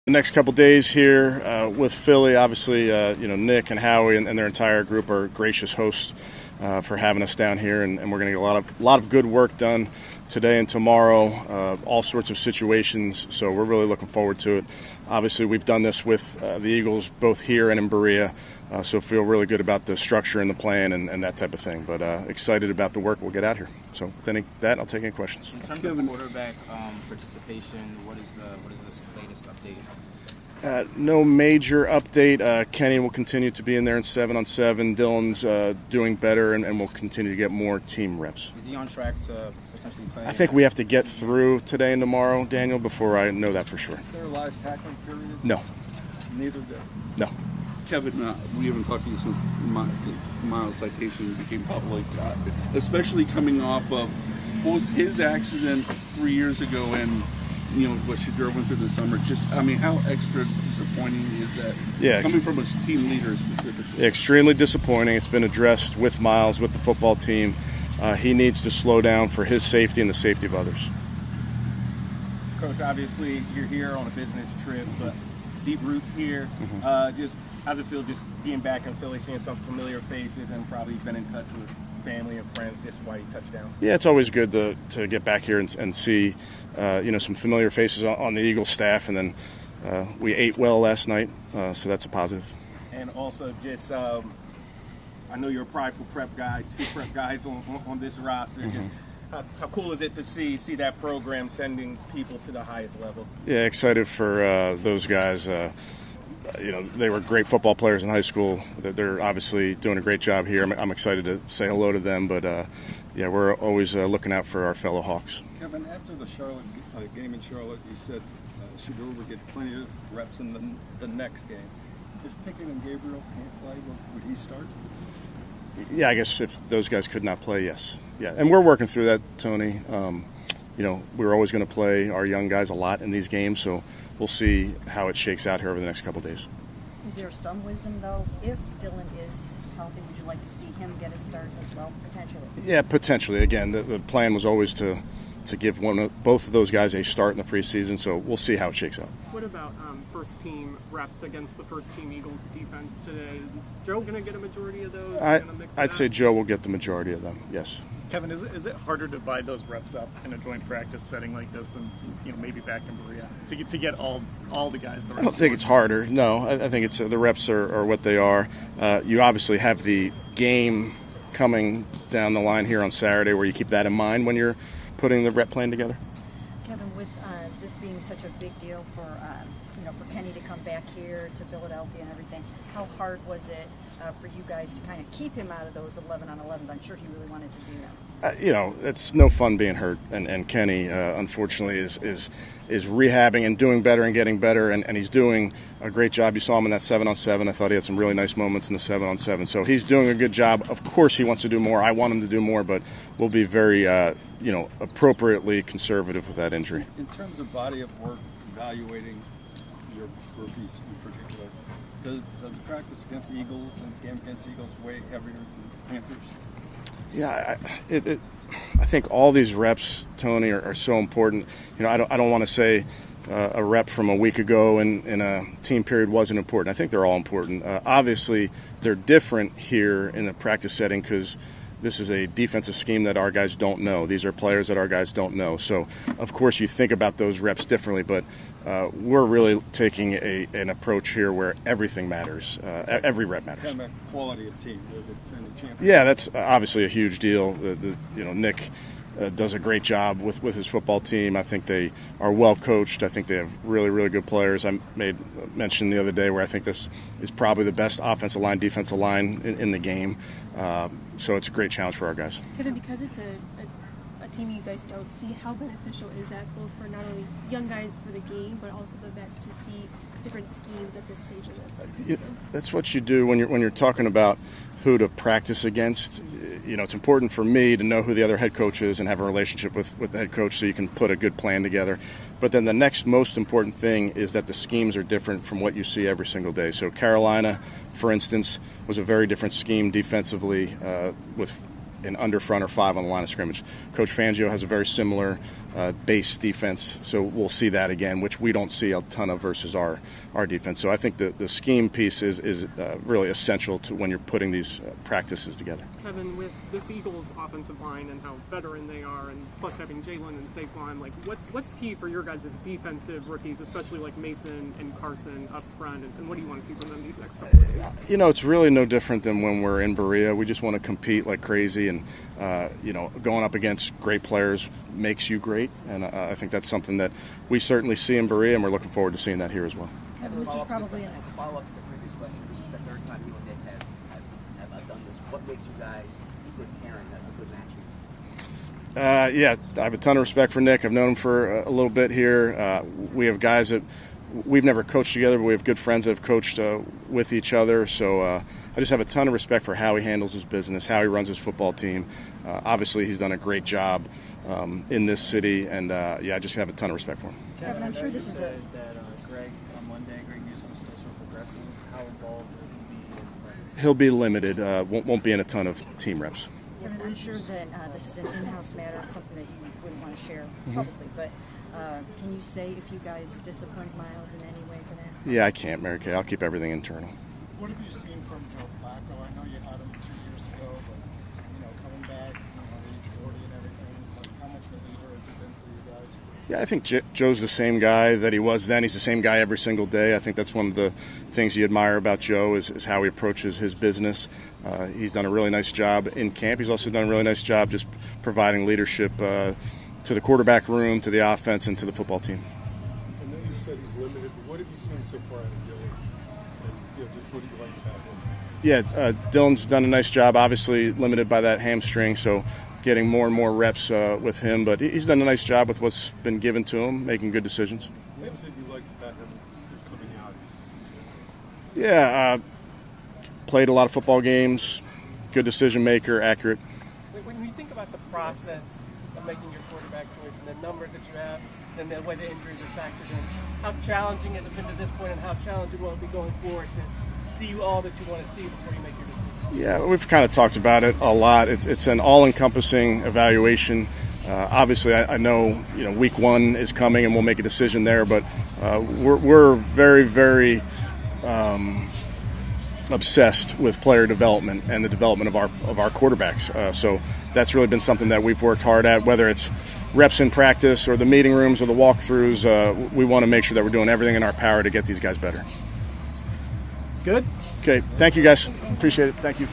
The next couple days here with Philly, obviously, Nick and Howie and their entire group are gracious hosts for having us down here, and we're going to get a lot of good work done today and tomorrow, all sorts of situations. So we're really looking forward to it. Obviously, we've done this with the Eagles both here and in Berea, so feel really good about the structure and the plan and that type of thing. But excited about the work we'll get out here. So with that, I'll take any questions. In terms of quarterback participation, what is the latest update? No major update. Kenny will continue to be in there in 7-on-7. Dylan's doing better, and we'll continue to get more team reps. Is he on track to potentially play? I think we have to get through today and tomorrow, Daniel, before I know that for sure. Is there a live tackling period? No. Neither day? No. Kevin, we haven't talked to you since Miles' citation became public, especially coming off of both his accident 3 years ago and what Shedeur went through this summer. How extra disappointing is that? Yeah, coming from a team leader specifically. Extremely disappointing. It's been addressed with Miles, with the football team. He needs to slow down for his safety and the safety of others. Coach, obviously you're here on a business trip, but deep roots here. Just how's it feel just being back in Philly, seeing some familiar faces, and probably been in touch with family and friends just while you touched down? Yeah, it's always good to get back here and see some familiar faces on the Eagles staff, and then we ate well last night, so that's a positive. And also just I know you're a prideful prep guy, 2 prep guys on this roster. Just how cool is it to see that program sending people to the highest level? Yeah, excited for those guys. They were great football players in high school. They're obviously doing a great job here. I'm excited to say hello to them, but we're always looking out for our fellow Hawks. Kevin, after the Charlotte game in Charlotte, you said Shedeur would get plenty of reps in the next game. If Pickett and Gabriel can't play, would he start? Yeah, I guess if those guys could not play, yes. Yeah, and we're working through that, Tony. We're always going to play our young guys a lot in these games, so we'll see how it shakes out here over the next couple of days. Is there some wisdom, though, if Dylan is healthy, would you like to see him get a start as well, potentially? Yeah, potentially. Again, the plan was always to give both of those guys a start in the preseason, so we'll see how it shakes out. What about first-team reps against the first-team Eagles defense today? Is Joe going to get a majority of those? I'd say Joe will get the majority of them, yes. Kevin, is it harder to divide those reps up in a joint practice setting like this than maybe back in Berea to get all the guys? I don't think it's harder. No, I think it's the reps are what they are. You obviously have the game coming down the line here on Saturday, where you keep that in mind when you're putting the rep plan together. Kevin, with this being such a big deal for Kenny to come back here to Philadelphia and everything, how hard was it for you guys to kind of keep him out of those 11-on-11s? I'm sure he really wanted to do that. It's no fun being hurt, and Kenny, unfortunately, is rehabbing and doing better and getting better, and he's doing a great job. You saw him in that 7-on-7. I thought he had some really nice moments in the 7-on-7. So he's doing a good job. Of course, he wants to do more. I want him to do more, but we'll be very, appropriately conservative with that injury. In terms of body of work, evaluating your rookies in particular, does the practice against the Eagles and the game against the Eagles weigh heavier than Panthers? Yeah, I think all these reps, Tony, are so important. I don't want to say a rep from a week ago in a team period wasn't important. I think they're all important. Obviously, they're different here in the practice setting because this is a defensive scheme that our guys don't know. These are players that our guys don't know. So, of course, you think about those reps differently, but we're really taking an approach here where everything matters. Every rep matters. Kind of quality of team. Yeah, that's obviously a huge deal. Nick does a great job with his football team. I think they are well coached. I think they have really, really good players. I made mention the other day where I think this is probably the best offensive line, defensive line in the game. So it's a great challenge for our guys. Kevin, because it's a team you guys don't see, how beneficial is that both for not only young guys for the game, but also the vets to see different schemes at this stage of the season? That's what you do when you're talking about who to practice against. It's important for me to know who the other head coach is and have a relationship with the head coach so you can put a good plan together. But then the next most important thing is that the schemes are different from what you see every single day. So Carolina, for instance, was a very different scheme defensively with an under, front, or 5 on the line of scrimmage. Coach Fangio has a very similar base defense. So we'll see that again, which we don't see a ton of versus our defense. So I think the scheme piece is really essential to when you're putting these practices together. Kevin, with this Eagles offensive line and how veteran they are, and plus having Jalen and Saquon, like what's key for your guys as defensive rookies, especially like Mason and Carson up front, and what do you want to see from them these next couple of days? It's really no different than when we're in Berea. We just want to compete like crazy, and going up against great players makes you great, and I think that's something that we certainly see in Berea, and we're looking forward to seeing that here as well. This is probably as a follow-up to the previous question, this is the third time you and Nick have done this. What makes you guys a good pairing, a good match? Yeah, I have a ton of respect for Nick. I've known him for a little bit here. We have guys that we've never coached together, but we have good friends that have coached with each other. So I just have a ton of respect for how he handles his business, how he runs his football team. Obviously, he's done a great job in this city, and I just have a ton of respect for him. Kevin, I'm sure this is that Greg on Monday, Greg Newsome still sort of progressing. How involved will he be in practice? He'll be limited. Won't be in a ton of team reps. Kevin, I'm sure that this is an in-house matter, something that you wouldn't want to share publicly, but can you say if you guys disappoint Miles in any way for that? Yeah, I can't, Mary Kay. I'll keep everything internal. What have you seen from Joe Flacco? I know you had him 2 years ago, but coming back, age 40 and everything, how much of a leader has he been for you guys? Yeah, I think Joe's the same guy that he was then. He's the same guy every single day. I think that's one of the things you admire about Joe is how he approaches his business. He's done a really nice job in camp. He's also done a really nice job just providing leadership to the quarterback room, to the offense, and to the football team. And then you said he's limited, but what have you seen so far out of Dylan? And just what do you like about him? Yeah, Dylan's done a nice job, obviously limited by that hamstring, so getting more and more reps with him. But he's done a nice job with what's been given to him, making good decisions. What was it you liked about him just coming out? Yeah, played a lot of football games, good decision maker, accurate. When you think about the process of making your quarterback choice and the numbers that you have and the way the injuries are factored in, how challenging has it been to this point, and how challenging will it be going forward to see all that you want to see before you make your decision? Yeah, we've kind of talked about it a lot. It's an all-encompassing evaluation. Obviously, I know week one is coming and we'll make a decision there, but we're very, very obsessed with player development and the development of our quarterbacks. So that's really been something that we've worked hard at, whether it's reps in practice or the meeting rooms or the walkthroughs. We want to make sure that we're doing everything in our power to get these guys better. Good. Okay, thank you guys. Appreciate it. Thank you.